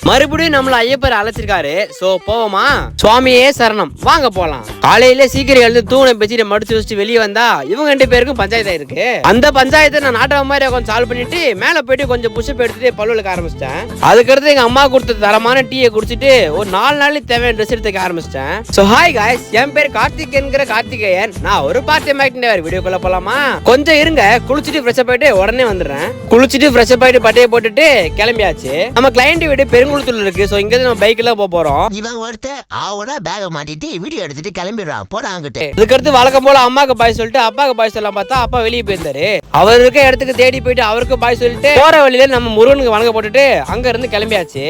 மறுபடியும் நம்மள ஐயப்பர் அழைச்சிருக்காரு. சோ போவோமா? சுவாமியே சரணம், வாங்க போலாம். காலையில சீக்கிரம் எழுந்து தூணை பேசிட்டு மடிச்சு வச்சுட்டு வெளியே வந்தா இவங்க 2 பேருக்கும் பஞ்சாயத்து இருக்கு. அந்த பஞ்சாயத்தை நான் நாட்டகம் மாதிரி கொஞ்சம் சால்வ் பண்ணிட்டு மேல போயிட்டு கொஞ்சம் புஷ்அப் எடுத்துட்டு பல்லுலக்க ஆரம்பிச்சிட்டேன். அதுக்கடுத்து எங்க அம்மா கொடுத்த தரமான டீயை குடிச்சிட்டு ஒரு 4 நாளைக்கு தேவையான ட்ரெஸ் எடுத்துக்க ஆரம்பிச்சிட்டேன். சோ ஹாய் காய்ஸ், என் பேர் கார்த்திக் என்கிற கார்த்திகேயன். நான் ஒரு பார்ட் டைம் ஆக்டர். வீடியோக்குள்ள போலாமா? கொஞ்சம் இருங்க, குளிச்சுட்டு ஃப்ரெஷ் அப் ஆயிட்டு உடனே வந்துடுறேன். குளிச்சுட்டு ஃப்ரெஷ் அப் ஆயிட்டு பட்டையை போட்டுட்டு கிளம்பியாச்சு. நம்ம கிளைண்ட் வீடு பெருங்குளத்தூர்ல இருக்கு. சோ இங்க நம்ம பைக்ல போறோம். இவன் ஒருத்தர் அவனா பேக மாட்டிட்டு வீடியோ எடுத்துட்டு கிளம்பிடுறான். போடா அங்கிட்டு. அதுக்கடுத்து வழக்கம் போல அம்மாக்கு பாய் சொல்லிட்டு அப்பாக்கு பாய் சொல்லலாம் பார்த்தா அப்பா வெளியே போயிருந்தாரு. அவர் இருக்க இடத்துக்கு தேடி போயிட்டு அவருக்கு பாய் சொல்லிட்டு போற வழியில நம்ம முருகனுக்கு வணங்க போட்டுட்டு அங்க இருந்து கிளம்பியாச்சு.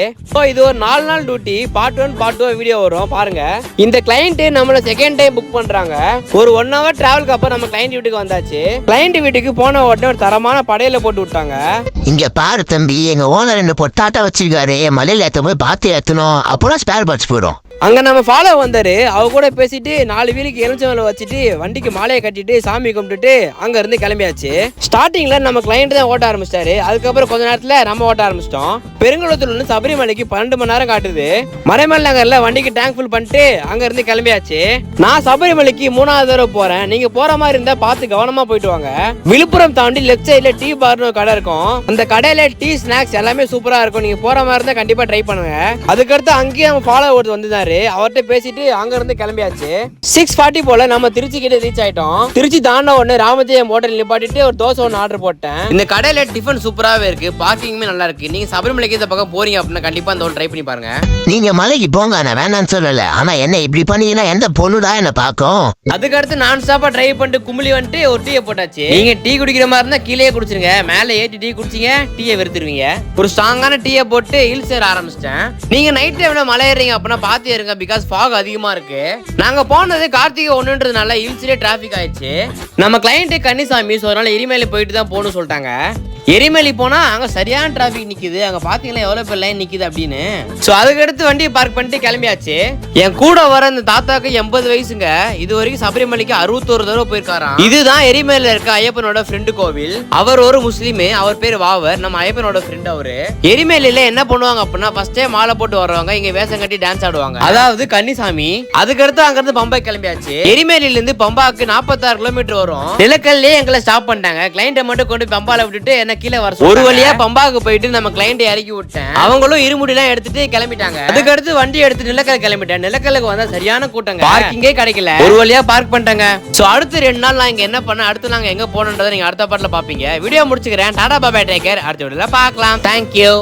இது ஒரு 4 நாள் டியூட்டி. பார்ட் 1 பார்ட் 2 வீடியோ வரும் பாருங்க. இந்த கிளைண்ட் நம்மள செகண்ட் டைம் புக் பண்றாங்க. ஒரு 1 hour டிராவலுக்கு அப்புறம் நம்ம கிளைண்ட் வீட்டுக்கு வந்தாச்சு. கிளைண்ட் வீட்டுக்கு போன உடனே ஒரு தரமான படையில போட்டு விட்டாங்க. இங்க பாரு தம்பி, எங்க ஓனர் என்ன பொட்டாட்டா வச்சிருக்காரு. மலையில ஏத்த போய் பார்த்து ஏத்தணும், அப்போதான் ஸ்பேர் பார்ட்ஸ் போயிடும். அங்க நம்ம ஃபாலோ வந்தாரு. அவ கூட பேசிட்டு 4 வீலுக்கு எலுமிச்சம்பழம் வச்சுட்டு வண்டிக்கு மாலையை கட்டிட்டு சாமி கும்பிட்டுட்டு அங்க இருந்து கிளம்பியாச்சு. ஸ்டார்டிங்ல நம்ம கிளைண்ட் தான் ஓட்ட ஆரம்பிச்சிட்டாரு. அதுக்கப்புறம் கொஞ்ச நேரத்துல நம்ம ஓட்ட ஆரம்பிச்சிட்டோம். பெருங்குளத்தூர்ல இருந்து சபரிமலைக்கு 12 மணி நேரம் காட்டுது. மறைமல் நகர்ல வண்டிக்கு டேங்க் ஃபுல் பண்ணிட்டு அங்க இருந்து கிளம்பியாச்சு. நான் சபரிமலைக்கு 3வது தடவை போறேன். நீங்க போற மாதிரி இருந்தா பார்த்து கவனமா போயிட்டு வாங்க. விழுப்புரம் தாண்டி லெஃப்ட் சைட்ல டீ பார்னு ஒரு கடை இருக்கும். அந்த கடையில டீ ஸ்நாக்ஸ் எல்லாமே சூப்பரா இருக்கும். நீங்க போற மாதிரி இருந்தா கண்டிப்பா ட்ரை பண்ணுங்க. அதுக்கடுத்து அங்கேயே நம்ம ஃபாலோ ஓட்டு வந்துதாரு. அவர்கிட்ட பேசிட்டு அங்க இருந்து கிளம்பியாச்சு. 6:40 போல நம்ம திருச்சி கிட்ட ரீச் ஆயிட்டோம். திருச்சி தாண்ட உடனே ராமஜெயம் ஹோட்டல் நிப்பாட்டிட்டு ஒரு தோசை ஒன்று ஆர்டர் போட்டேன். இந்த கடையில டிஃபன் சூப்பராகவே இருக்கு. பார்க்கிங்குமே நல்லா இருக்கு. நீங்க சபரிமலைக்கு இந்த பக்கம் போறீங்க அப்படின்னா கண்டிப்பா இந்த ட்ரை பண்ணி பாருங்க. நீங்க மலைக்கு போங்க, நான் வேணான்னு சொல்லல. ஆனா என்ன இப்படி பண்ணீங்கன்னா எந்த பொண்ணுதான் என்ன பாக்கும். அதுக்கடுத்து நான் ஸ்டாப்பா டிரைவ் பண்ணிட்டு கும்பலி வந்துட்டு ஒரு டீயை போட்டாச்சு. நீங்க டீ குடிக்கிற மாதிரி இருந்தா கீழே குடிச்சிருங்க. மேல ஏற்றி டீ குடிச்சிங்க டீயை வெறுத்துருவீங்க. ஒரு ஸ்ட்ராங்கான டீயை போட்டு ஹில்ஸ் ஏற ஆரம்பிச்சிட்டேன். நீங்க நைட் டைம்ல மலை ஏறீங்க அப்படின்னா பாத்து ஏறுங்க. பிகாஸ் ஃபாக் அதிகமா இருக்கு. நாங்க போனது கார்த்திகை 1ன்றதுனால ஹில்ஸ்லயே டிராபிக் ஆயிடுச்சு. நம்ம கிளைண்ட் கன்னிசாமி சோ அதனால எரிமேலி போயிட்டு தான் போகணும்னு சொல்லிட்டாங்க. எரிமேலி போனா அங்க சரியான டிராபிக் நிக்குது. அங்க பாத்தீங்களா எவ்வளவு பேர் லைன் நிக்குது அப்படின்னு. சோ அதுக்கடுத்து வண்டியை பார்க் பண்ணிட்டு கிளம்பியாச்சு. என் கூட வர இந்த தாத்தாக்கு 80 வயசுங்க. இது வரைக்கும் சபரிமலைக்கு 61 தடவை போயிருக்காராம். இதுதான் எரிமேல இருக்க ஐயப்பனோட ஃப்ரெண்டு கோவில். அவர் ஒரு முஸ்லீம். அவர் பேர் வாவர். நம்ம ஐயப்பனோட ஃப்ரெண்ட் அவரு. எரிமேலில என்ன பண்ணுவாங்க அப்படின்னா ஃபர்ஸ்டே மாலை போட்டு வர்றவங்க இங்க வேஷம் கட்டி டான்ஸ் ஆடுவாங்க. அதாவது கன்னிசாமி. அதுக்கடுத்து அங்க இருந்து பம்பா கிளம்பியாச்சு. எரிமேலில இருந்து பம்பாக்கு 46 கிலோமீட்டர் வரும். நிலக்கல்லே எங்களை ஸ்டாப் பண்ணிட்டாங்க. கிளைண்ட்டை மட்டும் கொண்டு பம்பால விட்டுட்டு என்ன கீழே வர ஒரு வழியா பம்பாக்கு போயிட்டு நம்ம கிளைண்ட் இறக்கி விட்டேன். அவங்களும் இருமுடி எல்லாம் எடுத்துட்டு கிளம்பிட்டாங்க. அதுக்கடுத்து வண்டி எடுத்து நிலக்கல் கிளம்பிட்டேன். நிலக்கலுக்கு வந்தா சரியான கூட்டங்க. பார்க்கிங்கே கிடைக்கல. ஒரு வழியா பார்க் பண்ணிட்டாங்க. சோ அடுத்து 2 நாள் நான் இங்க என்ன பண்ண, அடுத்து நாங்க எங்க போனோம்ன்றதை நீங்க அடுத்த பாட்டுல பாப்பீங்க. வீடியோ முடிச்சுக்கிறேன். Tata bye take care. அடுத்த வீடியோல பார்க்கலாம். தேங்க்யூ.